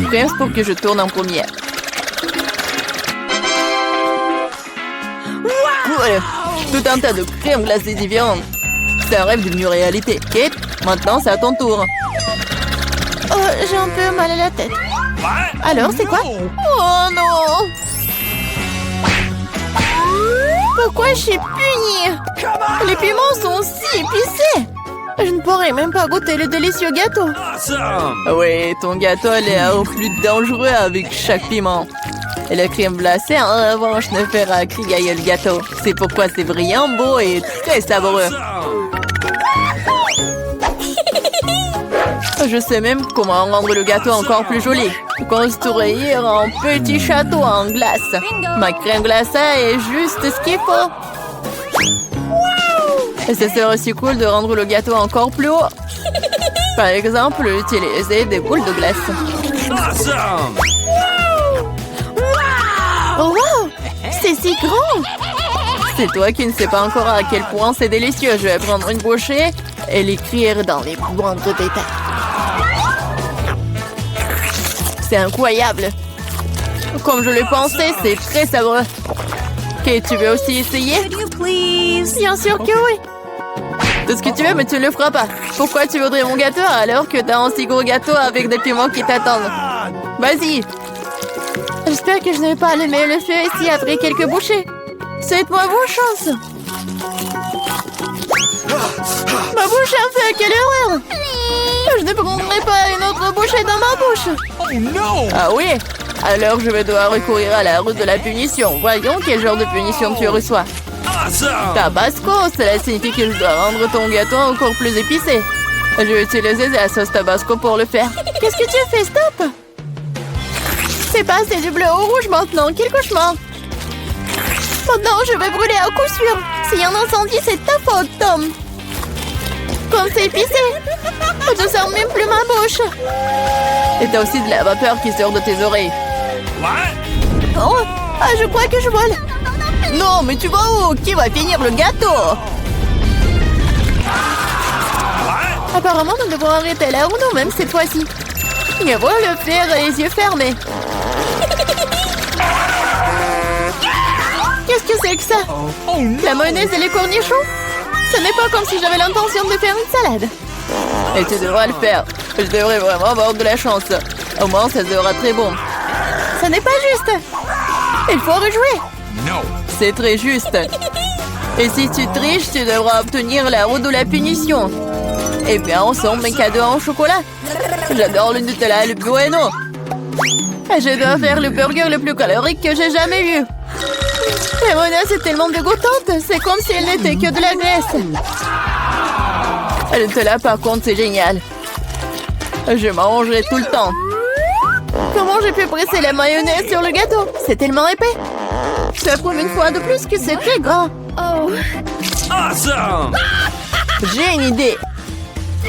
Presse pour que je tourne en premier. Ouais, tout un tas de crèmes glacées différentes. C'est un rêve devenu réalité. Kate, maintenant c'est à ton tour. Oh, j'ai un peu mal à la tête. Alors, c'est quoi? Oh non! Pourquoi je suis punie? Les piments sont si épicés! Je ne pourrais même pas goûter le délicieux gâteau. Oui, ton gâteau a l'air plus dangereux avec chaque piment. Et la crème glacée, en revanche, ne fera crier le gâteau. C'est pourquoi c'est brillant, beau et très savoureux. Je sais même comment rendre le gâteau encore plus joli. Construire un petit château en glace. Ma crème glacée est juste ce qu'il faut. Et ce serait aussi cool de rendre le gâteau encore plus haut. Par exemple, utiliser des boules de glace. Oh wow! C'est si grand! C'est toi qui ne sais pas encore à quel point c'est délicieux. Je vais prendre une bouchée et l'écrire dans les moindres détails. C'est incroyable! Comme je le pensais, c'est très savoureux. Ok, tu veux aussi essayer? Bien sûr que oui! Tout ce que tu veux, mais tu ne le feras pas. Pourquoi tu voudrais mon gâteau alors que t'as un si gros gâteau avec des piments qui t'attendent? Vas-y! J'espère que je ne vais pas allumer le feu ici après quelques bouchées. Souhaite-moi bonne chance! Ma bouche a fait, quelle horreur! Je ne prendrai pas une autre bouchée dans ma bouche! Oh non! Ah oui? Alors je vais devoir recourir à la route de la punition. Voyons quel genre de punition tu reçois. Tabasco, cela signifie que je dois rendre ton gâteau encore plus épicé. Je vais utiliser la sauce Tabasco pour le faire. Qu'est-ce que tu fais? Stop! C'est passé du bleu au rouge maintenant. Quel cauchemar! Maintenant, je vais brûler à coup sûr. S'il y a un incendie, c'est ta faute, Tom. Comme c'est épicé. Je ne sens même plus ma bouche. Et t'as aussi de la vapeur qui sort de tes oreilles. Oh, ah, je crois que je vole. Non, mais tu vas où? Qui va finir le gâteau? Apparemment, nous devons arrêter la roue nous-mêmes cette fois-ci. Et voilà le faire les yeux fermés. Qu'est-ce que c'est que ça? La mayonnaise et les cornichons? Ce n'est pas comme si j'avais l'intention de faire une salade. Et tu devras le faire. Je devrais vraiment avoir de la chance. Au moins, ça sera très bon. Ce n'est pas juste. Il faut rejouer. Non. C'est très juste. Et si tu triches, tu devras obtenir la roue de la punition. Eh bien, ensemble, mes cadeaux en chocolat. J'adore le Nutella et le Bueno. Je dois faire le burger le plus calorique que j'ai jamais eu. La mayonnaise est tellement dégoûtante. C'est comme si elle n'était que de la graisse. Le Nutella, par contre, c'est génial. Je mangerai tout le temps. Comment j'ai pu presser la mayonnaise sur le gâteau? C'est tellement épais. Ça prouve une fois de plus que c'est très grand. Oh. Awesome! J'ai une idée.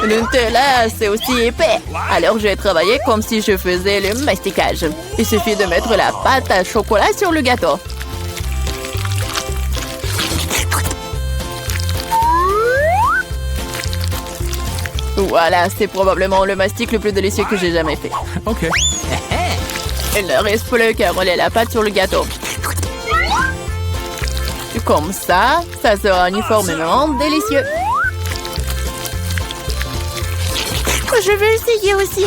Le Nutella, c'est aussi épais. Alors, je vais travailler comme si je faisais le masticage. Il suffit de mettre la pâte à chocolat sur le gâteau. Voilà, c'est probablement le mastic le plus délicieux que j'ai jamais fait. OK. Il ne reste plus qu'à rouler la pâte sur le gâteau. Comme ça, ça sera uniformément délicieux. Je veux essayer aussi.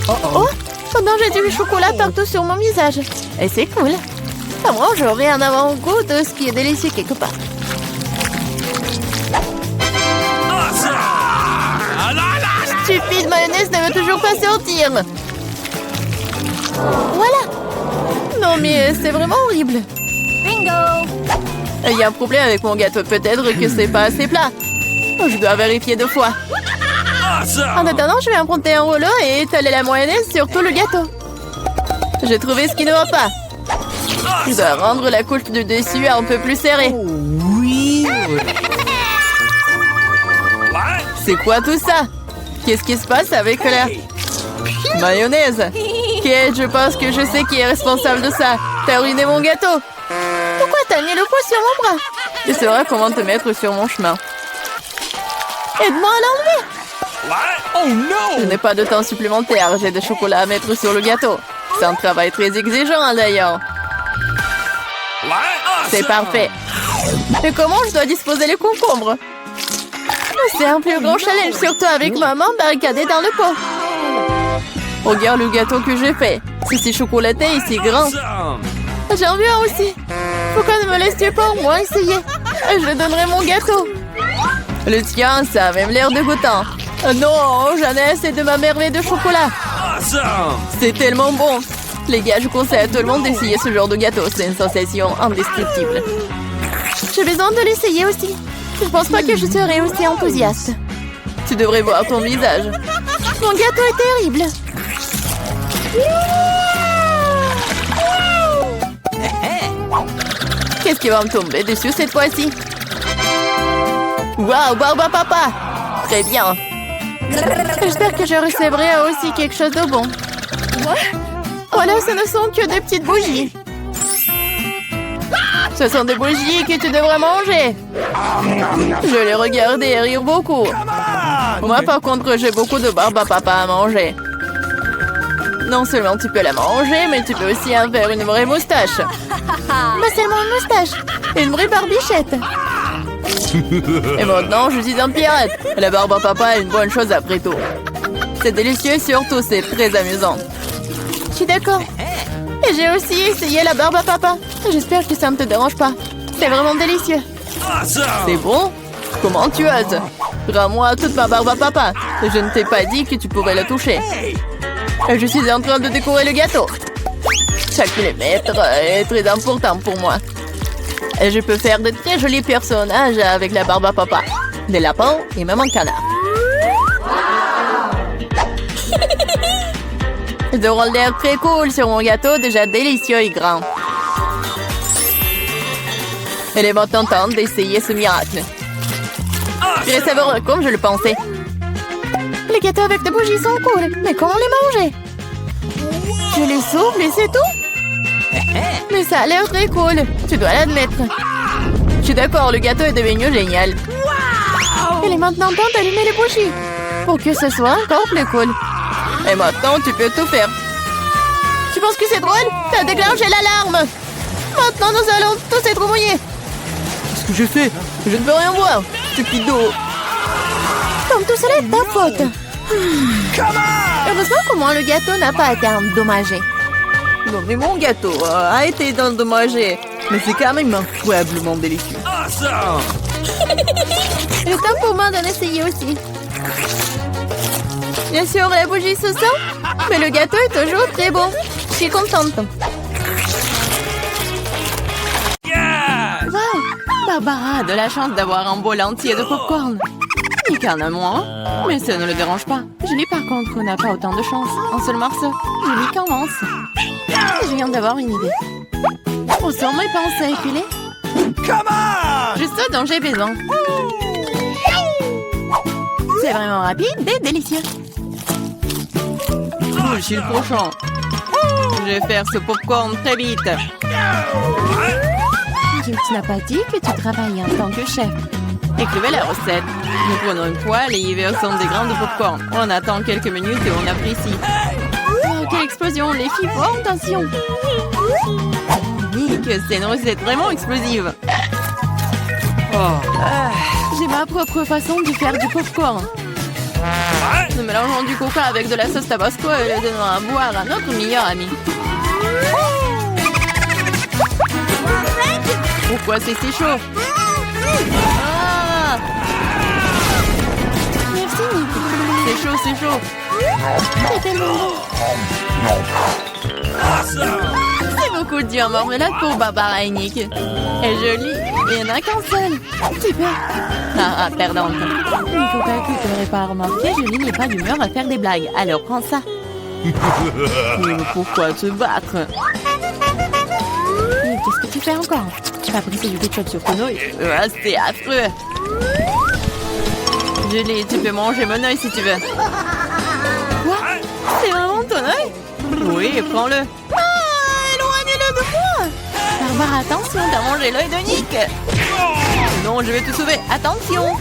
Oh, pendant j'ai du chocolat partout sur mon visage. Et c'est cool. Au moins, j'aurai un avant-goût de ce qui est délicieux quelque part. Stupide mayonnaise ne veut toujours pas sortir. Voilà. Non, mais c'est vraiment horrible. Bingo. Il y a un problème avec mon gâteau. Peut-être que c'est pas assez plat. Je dois vérifier 2 fois. En attendant, je vais emprunter un rouleau et étaler la mayonnaise sur tout le gâteau. J'ai trouvé ce qui ne va pas. Je dois rendre la couche du dessus un peu plus serrée. Oui. C'est quoi tout ça? Qu'est-ce qui se passe avec la mayonnaise? Kate, je pense que je sais qui est responsable de ça. T'as ruiné mon gâteau. Pourquoi t'as mis le poids sur mon bras? Tu sauras comment te mettre sur mon chemin. Aide-moi à l'enlever. Oh Je no! n'ai pas de temps supplémentaire. J'ai des chocolats à mettre sur le gâteau. C'est un travail très exigeant, d'ailleurs. C'est parfait. Et comment je dois disposer les concombres? C'est un plus grand challenge, surtout avec maman barricadée dans le pot. Regarde le gâteau que j'ai fait. C'est si chocolaté et si grand. J'en veux un aussi. Pourquoi ne me laisses-tu pas au moins essayer? Je donnerai mon gâteau. Le tien, ça a même l'air dégoûtant. Non, j'en ai assez de ma merveille de chocolat. C'est tellement bon. Les gars, je conseille à tout le monde d'essayer ce genre de gâteau. C'est une sensation indescriptible. J'ai besoin de l'essayer aussi. Je pense pas que je serai aussi enthousiaste. Tu devrais voir ton visage. Mon gâteau est terrible. Qu'est-ce qui va me tomber dessus cette fois-ci? Waouh, Barba Papa! Très bien. J'espère que je recevrai aussi quelque chose de bon. Voilà, ce ne sont que des petites bougies. Ce sont des bougies que tu devrais manger. Je les regardais et rire beaucoup. Moi, par contre, j'ai beaucoup de Barba Papa à manger. Non seulement tu peux la manger, mais tu peux aussi en faire une vraie moustache. Pas seulement une moustache, une vraie barbichette. Et maintenant, je suis un pirate. La Barba Papa est une bonne chose après tout. C'est délicieux et surtout, c'est très amusant. Je suis d'accord. Et j'ai aussi essayé la Barba Papa. J'espère que ça ne te dérange pas. C'est vraiment délicieux. C'est bon? Comment tu oses? Rends-moi toute ma Barba Papa. Je ne t'ai pas dit que tu pourrais la toucher. Je suis en train de décorer le gâteau. Chaque millimètre est très important pour moi. Et je peux faire de très jolis personnages avec la Barba Papa. Des lapins et même un canard. Ils auront l'air très cool sur mon gâteau, déjà délicieux et grand. Il est maintenant temps d'essayer ce miracle. Très savoureux comme je le pensais. Les gâteaux avec des bougies sont cool, mais comment les manger? Je les souffle et c'est tout? Mais ça a l'air très cool, tu dois l'admettre. Je suis d'accord, le gâteau est devenu génial. Il est maintenant temps d'allumer les bougies, pour que ce soit encore plus cool. Et maintenant, tu peux tout faire. Tu penses que c'est drôle? T'as déclenché l'alarme. Maintenant, nous allons tous être mouillés. Qu'est-ce que je fais? Je ne peux rien voir. Stupido. Comme tout cela est ta faute. Heureusement qu'au moins le gâteau n'a pas été endommagé. Non, mais mon gâteau a été endommagé. Mais c'est quand même incroyablement délicieux. Il est temps pour moi d'en essayer aussi. Bien sûr, la bougie se sent, mais le gâteau est toujours très bon. Je suis contente. Wow! Barbara a de la chance d'avoir un bol entier de popcorn. Nick en a moins, mais ça ne le dérange pas. Julie, par contre, n'a pas autant de chance. Un seul morceau. Julie commence. Je viens d'avoir une idée. Où sont mes pinces à épiler? Juste ce dont j'ai besoin. C'est vraiment rapide et délicieux. Je suis le prochain. Je vais faire ce popcorn très vite. Tu n'as pas dit que tu travailles en tant que chef. Écrivez la recette. Nous prenons une poêle et y versons des grains de popcorn. On attend quelques minutes et on apprécie. Oh, quelle explosion! Les filles, font attention! Nick, c'est une recette vraiment explosive. J'ai ma propre façon de faire du popcorn. Nous mélangeons du coca avec de la sauce tabasco et le donnons à boire à notre meilleur ami. Pourquoi c'est si chaud? Ah! Merci, Nick. C'est chaud, c'est chaud. C'est tellement bon. C'est beaucoup de en marmelade pour Barbara et Nick. Elle est jolie. Il n'y en a qu'un seul. Super. Ah, perdante. Nico, que tu n'aurais pas remarqué, Julie n'est pas d'humeur à faire des blagues. Alors prends ça. Mais pourquoi te battre? Qu'est-ce que tu fais encore? Tu vas briser du ketchup sur ton œil? C'est affreux. Julie, tu peux manger mon œil si tu veux. Quoi? C'est vraiment ton œil? Oui, prends-le. Ah, éloignez-le de moi! Barbara, attention, t'as mangé l'œil de Nick. Non, je vais te sauver. Attention.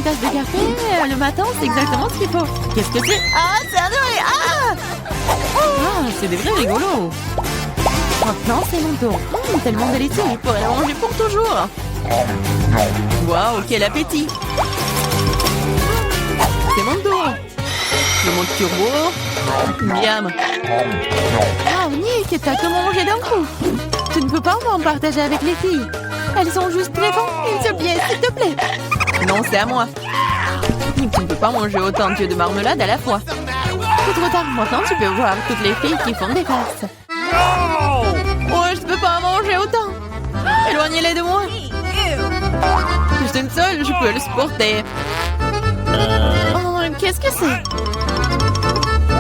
tasse de café le matin, c'est exactement ce qu'il faut. Qu'est-ce que c'est? Ah, c'est adoré! Ah! Ah, c'est des vrais rigolos. Maintenant, c'est mon tour. Tellement délicieux, je pourrais la manger pour toujours. Waouh, quel appétit! C'est mon tour. Le mode turbo. Miam. Ah, Nick, t'as tout mangé d'un coup. Tu ne peux pas m'en partager avec les filles. Elles sont juste très bonnes. Une seule pièce, s'il te plaît. Non, c'est à moi. Nick, tu ne peux pas manger autant d'yeux de marmelade à la fois. C'est trop tard. Maintenant, tu peux voir toutes les filles qui font des faces. Oh, je ne peux pas manger autant. Éloignez-les de moi. Je suis une seule, je peux le supporter. Oh, qu'est-ce que c'est?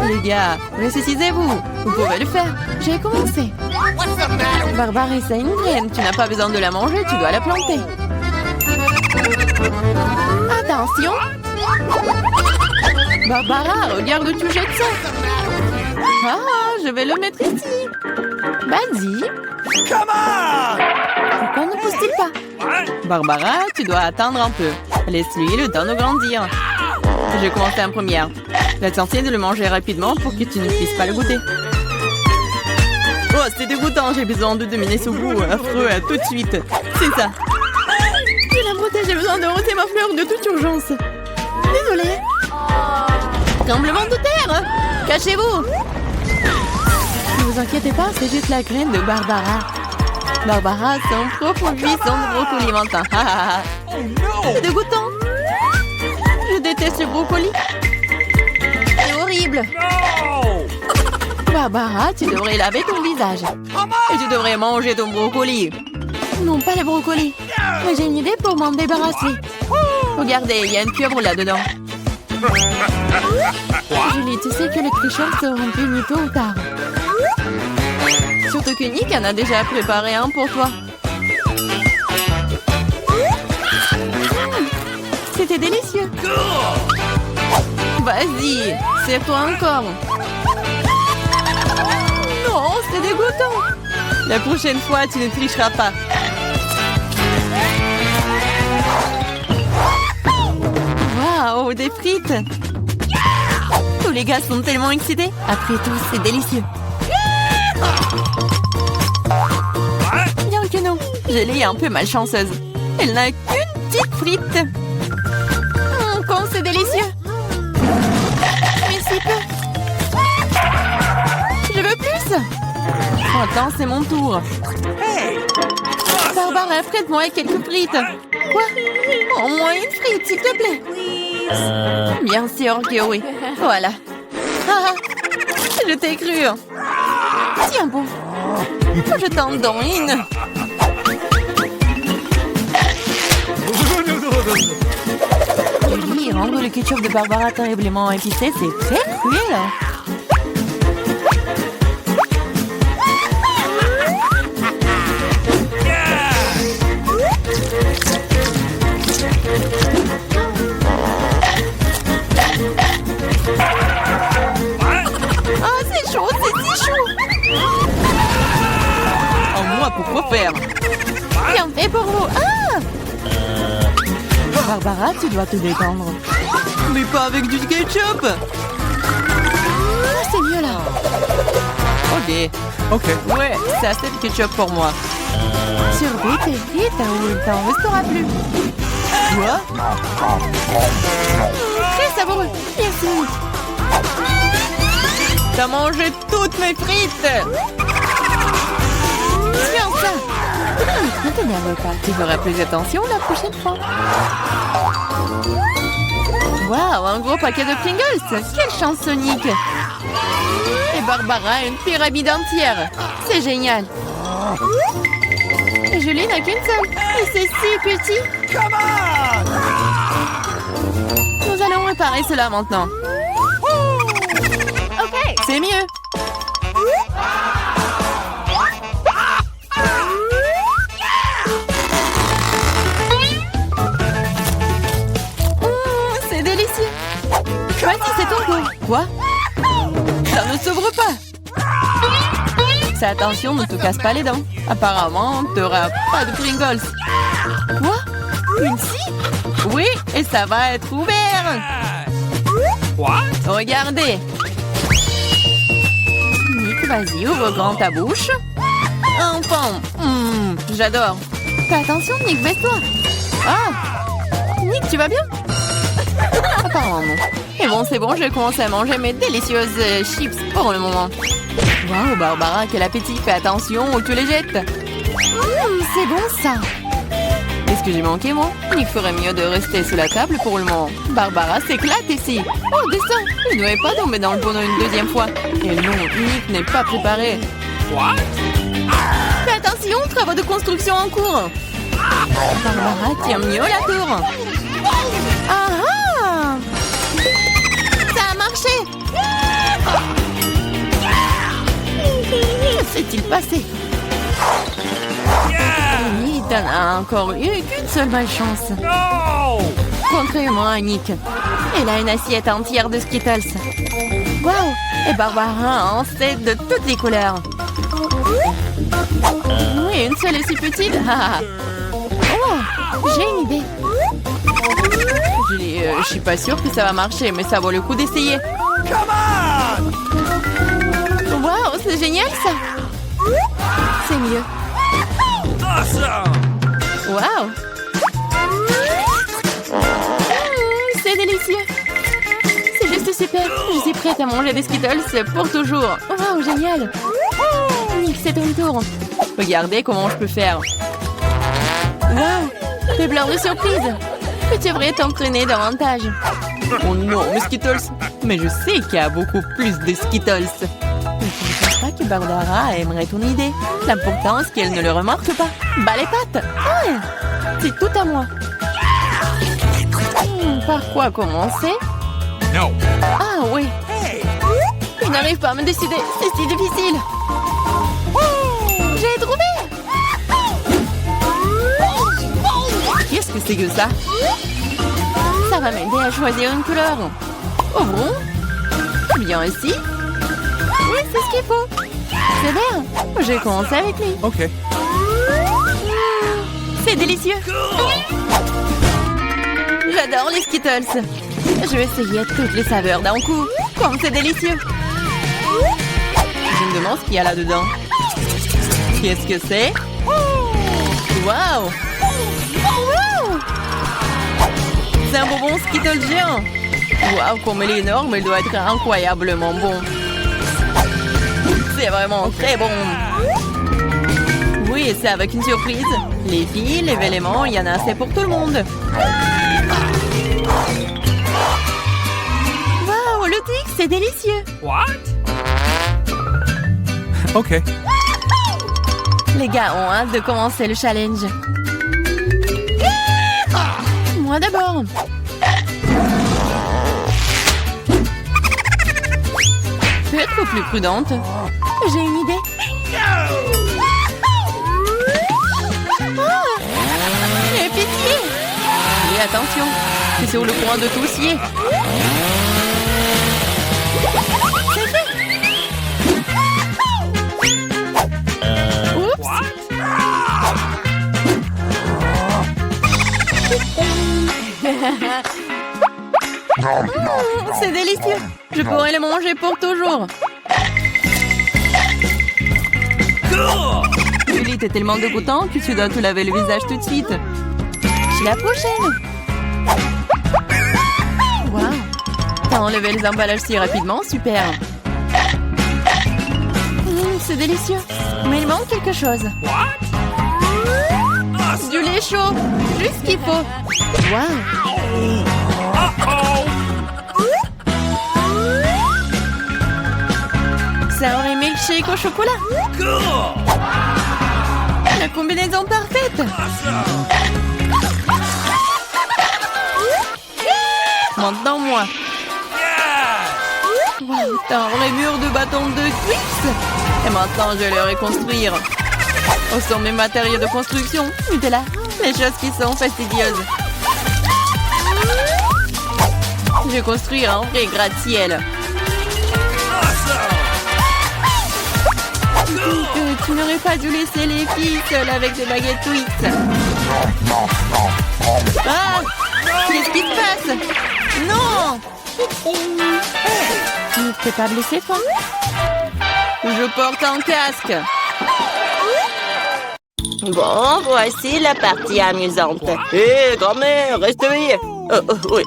Les gars, ressuscitez-vous. Vous pouvez le faire. J'ai commencé. Barbara, c'est une graine. Tu n'as pas besoin de la manger, tu dois la planter. Attention. Barbara, regarde où tu jettes ça. Ah, je vais le mettre ici. Vas-y. Pourquoi ne pousse-t-il pas? Barbara, tu dois attendre un peu. Laisse-lui le temps de grandir. Je vais commencer en première. L'essentiel de le manger rapidement pour que tu ne puisses pas le goûter. Oh, c'est dégoûtant. J'ai besoin de dominer ce goût affreux tout de suite. C'est ça. Je la protège. J'ai besoin de ôter ma fleur de toute urgence. Désolée. Tremblement de terre. Cachez-vous. Ne vous inquiétez pas, c'est juste la graine de Barbara. Barbara, son propre buisson de brocoli mentin. C'est dégoûtant. Je déteste le brocoli. C'est horrible. Barbara, tu devrais laver ton visage. Et tu devrais manger ton brocoli. Non, pas le brocoli. Mais j'ai une idée pour m'en débarrasser. Regardez, il y a une pieuvre là-dedans. Julie, tu sais que les tricheurs seront punis tôt ou tard. Surtout que Nick en a déjà préparé un pour toi. C'était délicieux. Vas-y, serre-toi encore. Non, c'est dégoûtant. La prochaine fois, tu ne tricheras pas. Waouh, des frites. Tous les gars sont tellement excités. Après tout, c'est délicieux. Bien que non, Julie est un peu malchanceuse. Elle n'a qu'une petite frite. Quand c'est délicieux. Mais si peu. Je veux plus. Attends, c'est mon tour. Barbara, prête-moi quelques frites. Quoi? Au moins une frite, s'il te plaît. Bien sûr que oui. Voilà. Ah, je t'ai cru. Tiens bon. Je t'en donne une. Julie, rendre le ketchup de Barbara terriblement épicé, c'est très cruel. Ah, c'est chaud, c'est si chaud. Oh, moi, pourquoi faire? Bien fait pour vous. Ah! Barbara, tu dois te détendre. Mais pas avec du ketchup. Ah, c'est mieux là. Ok. Ouais, ça c'est du ketchup pour moi. Surveille tes frites ou il t'en restera plus. Quoi? Très savoureux. Merci. T'as mangé toutes mes frites. Tiens ça. Ne t'énerve pas. Tu feras plus attention la prochaine fois. Waouh, un gros paquet de Pringles. Quelle chance, Sonic. Et Barbara, une pyramide entière. C'est génial. Et Julie n'a qu'une seule. Et c'est si petit. Nous allons réparer cela maintenant. Ok, c'est mieux. C'est délicieux. Vas-y, c'est ton tour. Quoi? Ça ne s'ouvre pas. Fais attention, ne te casse pas les dents. Apparemment, tu n'auras pas de Pringles. Quoi? Une scie? Oui, et ça va être ouvert. What? Regardez. Nick, vas-y, ouvre grand ta bouche. Enfin, j'adore. Fais attention, Nick, baisse-toi. Ah, Nick, tu vas bien? Apparemment non. Et bon, c'est bon, je vais commencer à manger mes délicieuses chips pour le moment. Waouh, Barbara, quel appétit. Fais attention ou tu les jettes. C'est bon ça. Qu'est-ce que j'ai manqué, moi? Il ferait mieux de rester sous la table pour le moment. Barbara s'éclate ici. Oh, destin. Il ne devait pas tomber dans le tonneau une deuxième fois. Et non, Nick n'est pas préparé. What? Fais attention, travaux de construction en cours. Barbara tient mieux la tour. Ah ah! Ça a marché. Que s'est-il passé? Nick n'en a encore eu qu'une seule malchance. No! Contrairement à Nick. Elle a une assiette entière de Skittles. Waouh! Et Barbara en sait de toutes les couleurs. Oui, une seule est si petite. Oh, j'ai une idée. Je suis pas sûre que ça va marcher, mais ça vaut le coup d'essayer. Come on! Waouh, c'est génial ça. C'est mieux. Awesome! Waouh. C'est délicieux. C'est juste super. Je suis prête à manger des Skittles pour toujours. Waouh, génial. Nick, c'est ton tour. Regardez comment je peux faire. Waouh, t'es plein de surprises. Tu devrais t'entraîner davantage. Oh non, mes Skittles. Mais je sais qu'il y a beaucoup plus de Skittles. Je ne pense pas que Barbara aimerait ton idée. L'important, c'est qu'elle ne le remarque pas. Bas les pattes. Ah, c'est tout à moi. Par quoi commencer? No. Ah oui. Je n'arrive pas à me décider. C'est si difficile. J'ai trouvé. Qu'est-ce que c'est que ça? Ça va m'aider à choisir une couleur. Ouvrons. Bien ici. Oui, c'est ce qu'il faut. C'est bien. Je vais commencer avec lui. Okay. C'est délicieux. J'adore les Skittles. Je vais essayer toutes les saveurs d'un coup. Comme c'est délicieux. Je me demande ce qu'il y a là-dedans. Qu'est-ce que c'est? Waouh! C'est un bonbon Skittles géant. Waouh, comme il est énorme, il doit être incroyablement bon. C'est vraiment très bon. Oui, c'est avec une surprise. Les filles, les éléments, il y en a assez pour tout le monde. Waouh, le Twix, c'est délicieux. What? Okay. Les gars ont hâte de commencer le challenge. Moi d'abord. Peux être plus prudente. J'ai une idée. J'ai pitié. Et attention, c'est sur le point de tousser. C'est fait. Oups. C'est délicieux. Je pourrais le manger pour toujours. Julie, t'es tellement dégoûtant que tu dois te laver le visage tout de suite. C'est la prochaine. Waouh. T'as enlevé les emballages si rapidement, super. C'est délicieux. Mais il manque quelque chose. Du lait chaud. Juste ce qu'il faut. Waouh. C'est un milkshake au chocolat. La combinaison parfaite. Maintenant moi. Wow, dans les murs de bâtons de Twix. Et maintenant je vais le reconstruire. Où sont mes matériaux de construction? Nutella, les choses qui sont fastidieuses. Je vais construire un vrai gratte-ciel. Tu n'aurais pas dû laisser les filles seules avec des baguettes Twix. Ah, Qu'est-ce qui se passe? Non! T'es pas blessé, toi? Je porte un casque. Bon, voici la partie amusante. Hé, grand-mère, reste éveillée. Oui.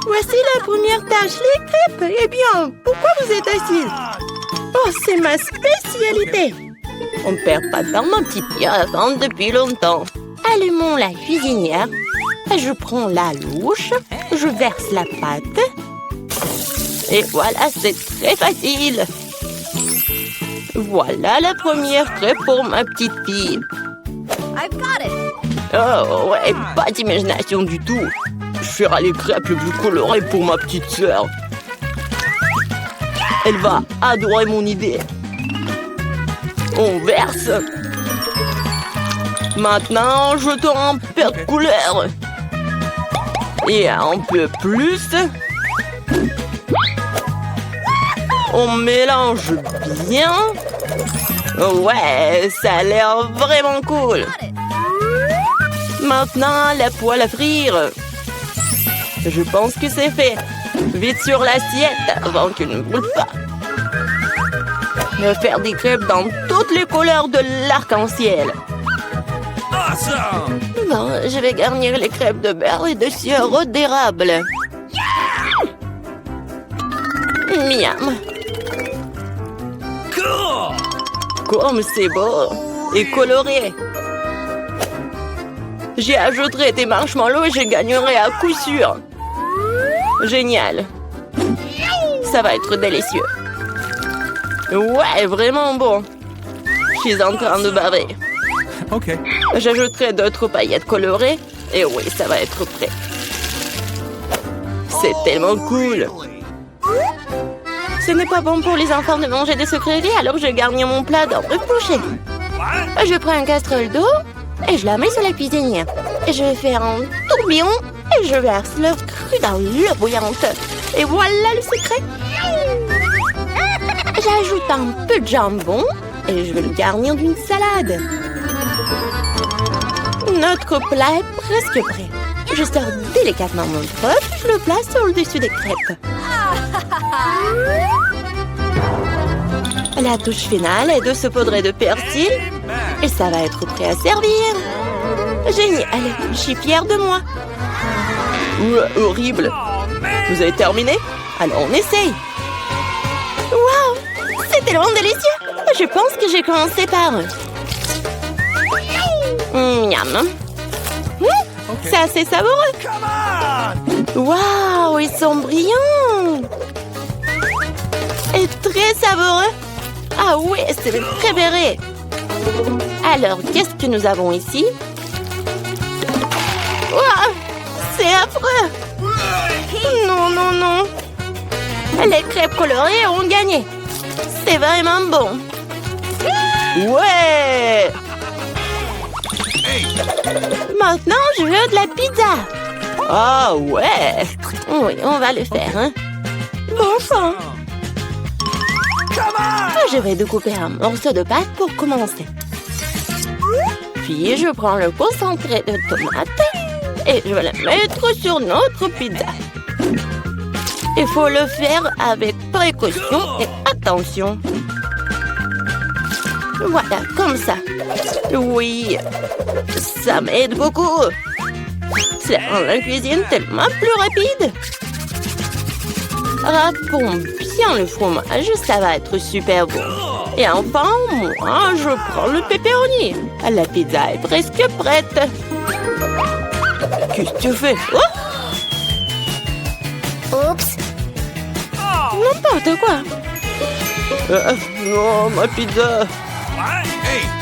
Voici la première tâche, les crêpes. Eh bien, pourquoi vous êtes assise? Oh, c'est ma spécialité. On ne perd pas de temps, mon petit pied, à vendre depuis longtemps. Allumons la cuisinière. Je prends la louche. Je verse la pâte. Et voilà, c'est très facile. Voilà la première crêpe pour ma petite fille. Oh, ouais, pas d'imagination du tout. Je ferai les crêpes les plus colorées pour ma petite sœur. Elle va adorer mon idée. On verse. Maintenant, jetons un peu de couleur. Et un peu plus. On mélange bien. Ouais, ça a l'air vraiment cool. Maintenant, la poêle à frire. Je pense que c'est fait. Vite sur l'assiette avant qu'elle ne brûle pas. Je vais faire des crêpes dans toutes les couleurs de l'arc-en-ciel. Awesome! Bon, je vais garnir les crêpes de beurre et de sirop d'érable. Miam! Cool! Comme c'est beau et coloré. J'y ajouterai des marshmallows et je gagnerai à coup sûr. Génial. Ça va être délicieux. Ouais, vraiment bon. Je suis en train de baver. OK. J'ajouterai d'autres paillettes colorées. Et oui, ça va être prêt. C'est tellement cool. Ce n'est pas bon pour les enfants de manger des sucreries, alors je garnis mon plat dans le pochette. Je prends une casserole d'eau et je la mets sur la cuisinière. Et je vais faire un tourbillon et je verse l'œuf cru dans l'eau bouillante. Et voilà le secret. J'ajoute un peu de jambon et je vais le garnir d'une salade. Notre plat est presque prêt. Je sors délicatement mon trèfle et je le place sur le dessus des crêpes. La touche finale est de saupoudrer de persil et ça va être prêt à servir. Génial, je suis fière de moi. Horrible. Vous avez terminé? Alors on essaye. Waouh, c'est tellement délicieux. Je pense que j'ai commencé par... Miam. C'est assez savoureux. Waouh, ils sont brillants. Et très savoureux. Ah oui, c'est mes préférés. Alors, qu'est-ce que nous avons ici? Waouh, c'est affreux. Non, non, non. Les crêpes colorées ont gagné. C'est vraiment bon. Ouais. Maintenant, je veux de la pizza. Ah ouais. Oui, on va le faire, hein. Bon sang. Je vais découper un morceau de pâte pour commencer. Puis, je prends le concentré de tomate et je vais le mettre sur notre pizza. Il faut le faire avec précaution et attention. Voilà, comme ça. Oui, ça m'aide beaucoup. Ça rend la cuisine tellement plus rapide. Râpons bien le fromage, ça va être super bon. Et enfin, moi, je prends le pepperoni. La pizza est presque prête. Qu'est-ce que tu fais? Oups. N'importe quoi. Non, ma pizza.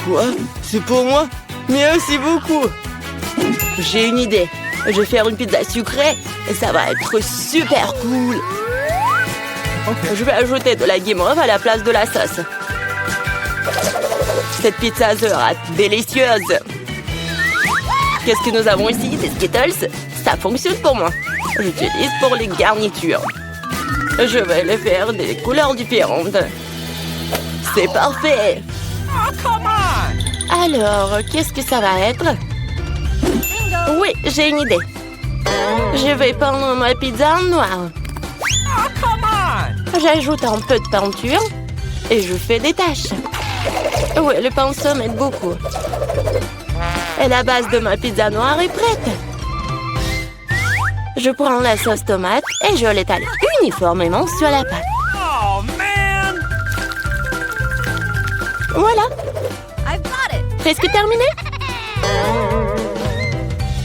Quoi? C'est pour moi? Merci beaucoup. J'ai une idée. Je vais faire une pizza sucrée et ça va être super cool. Je vais ajouter de la guimauve à la place de la sauce. Cette pizza sera délicieuse. Qu'est-ce que nous avons ici? Des Skittles? Ça fonctionne pour moi. J'utilise pour les garnitures. Je vais les faire des couleurs différentes. C'est parfait. Alors, qu'est-ce que ça va être? Oui, j'ai une idée. Je vais peindre ma pizza en noir. Come on! J'ajoute un peu de peinture et je fais des taches. Oui, le pinceau m'aide beaucoup. Et la base de ma pizza noire est prête. Je prends la sauce tomate et je l'étale uniformément sur la pâte. Oh, man! Voilà, I've got it. presque terminé.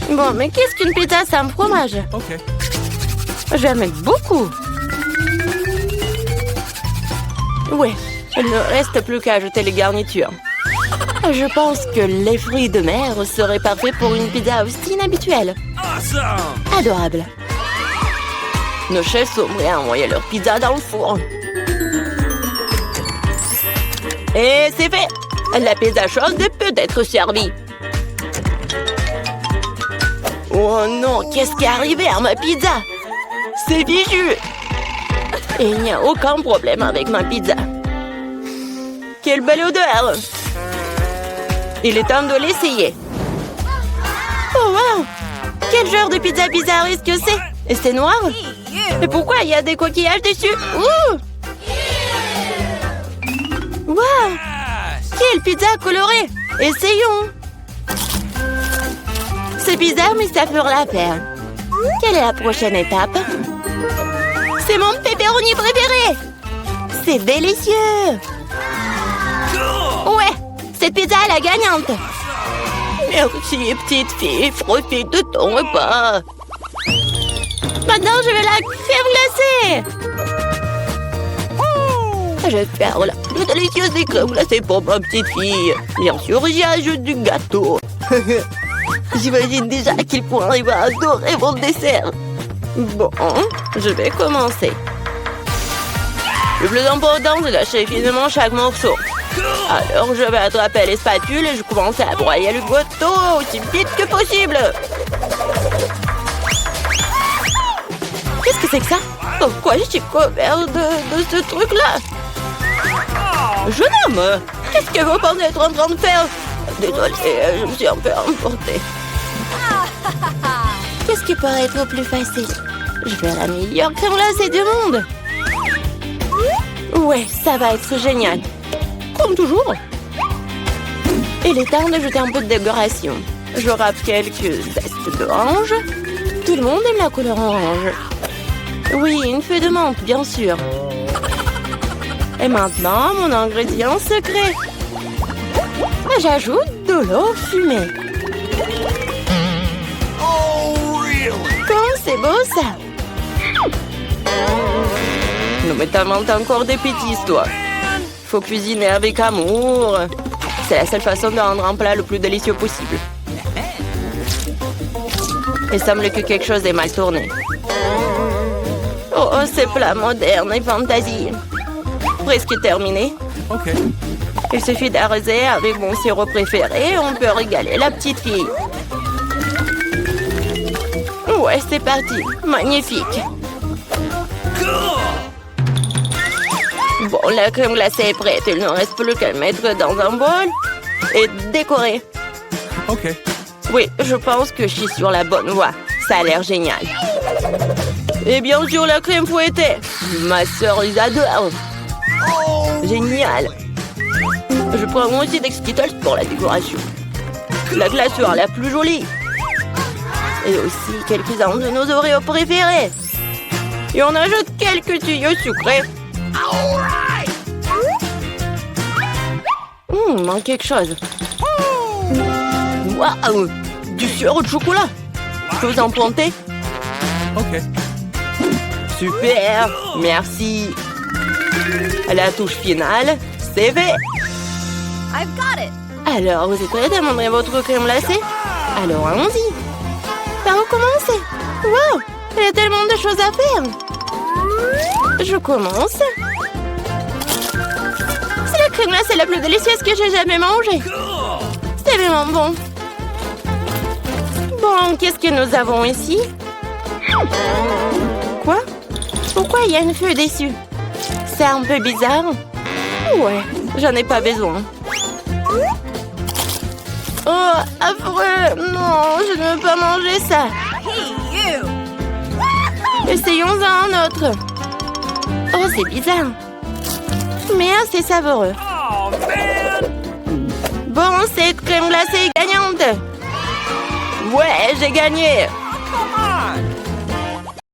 Bon, mais qu'est-ce qu'une pizza sans fromage? Okay. Je vais en mettre beaucoup. Oui, il ne reste plus qu'à ajouter les garnitures. Je pense que les fruits de mer seraient parfaits pour une pizza aussi inhabituelle. Awesome! Adorable. Nos chefs sont prêts à envoyer leur pizza dans le four. Et c'est fait. La pizza chaude peut être servie. Oh non, qu'est-ce qui est arrivé à ma pizza? C'est fichu. Et il n'y a aucun problème avec ma pizza. Quelle belle odeur! Il est temps de l'essayer. Oh wow! Quel genre de pizza bizarre est-ce que c'est? Et c'est noir? Et pourquoi il y a des coquillages dessus? Ouh! Wow! Yes! Quelle pizza colorée! Essayons! C'est bizarre, mais ça fera l'affaire. Quelle est la prochaine étape? C'est mon pepperoni préféré! C'est délicieux! Ouais! Cette pizza est la gagnante! Merci, petite fille, profite de ton repas! Maintenant, je vais la crème glacée! Je vais faire la plus délicieuse des crèmes glacées pour ma petite fille. Bien sûr, j'y ajoute du gâteau. J'imagine déjà qu'il pourrait adorer mon dessert. Bon, je vais commencer. Le plus important, c'est d'acheter finement chaque morceau. Alors, je vais attraper les spatules et je commence à broyer le gâteau aussi vite que possible. Qu'est-ce que c'est que ça? Pourquoi je suis couvert de ce truc-là? Jeune homme, qu'est-ce que vous pensez être en train de faire? Désolée, je me suis un peu emportée. Qu'est-ce qui pourrait être plus facile? Je vais la meilleure crème glacée du monde. Ouais, ça va être génial. Comme toujours. Il est temps d'ajouter un peu de décoration. Je râpe quelques zestes d'orange. Tout le monde aime la couleur orange. Oui, une feuille de menthe, bien sûr. Et maintenant, mon ingrédient secret. J'ajoute de l'eau fumée. Oh, really? Comme c'est beau, ça. Non, mais t'inventes encore des bêtises, toi. Faut cuisiner avec amour. C'est la seule façon de rendre un plat le plus délicieux possible. Il semble que quelque chose est mal tourné. Oh, ces plats modernes et fantasy. Presque terminé. Okay. Il suffit d'arroser avec mon sirop préféré et on peut régaler la petite fille. Ouais, c'est parti. Magnifique. Bon, la crème glacée est prête. Il ne reste plus qu'à le mettre dans un bol et décorer. Okay. Oui, je pense que je suis sur la bonne voie. Ça a l'air génial. Et bien sûr, la crème fouettée. Ma sœur les adore. Génial. Je prends aussi des Skittles pour la décoration. La glaceur la plus jolie. Et aussi quelques-uns de nos Oreos préférés. Et on ajoute quelques tuyaux sucrés. Manque quelque chose. Waouh! Du sirop de chocolat. Je peux vous en planter? Okay. Super! Merci. La touche finale, c'est fait. I've got it. Alors, vous êtes prêts à montrer votre crème glacée? Alors, allons-y. Par où commencer? Wow! Il y a tellement de choses à faire. Je commence. C'est la crème glacée la plus délicieuse que j'ai jamais mangée. C'est vraiment bon. Bon, qu'est-ce que nous avons ici? Quoi? Pourquoi il y a une feuille dessus? C'est un peu bizarre. Ouais, j'en ai pas besoin. Oh, affreux! Non, je ne veux pas manger ça. Hey, you. Essayons un autre. Oh, c'est bizarre. Mais c'est savoureux. Oh, man! Bon, cette crème glacée est gagnante. Ouais, j'ai gagné. Come on!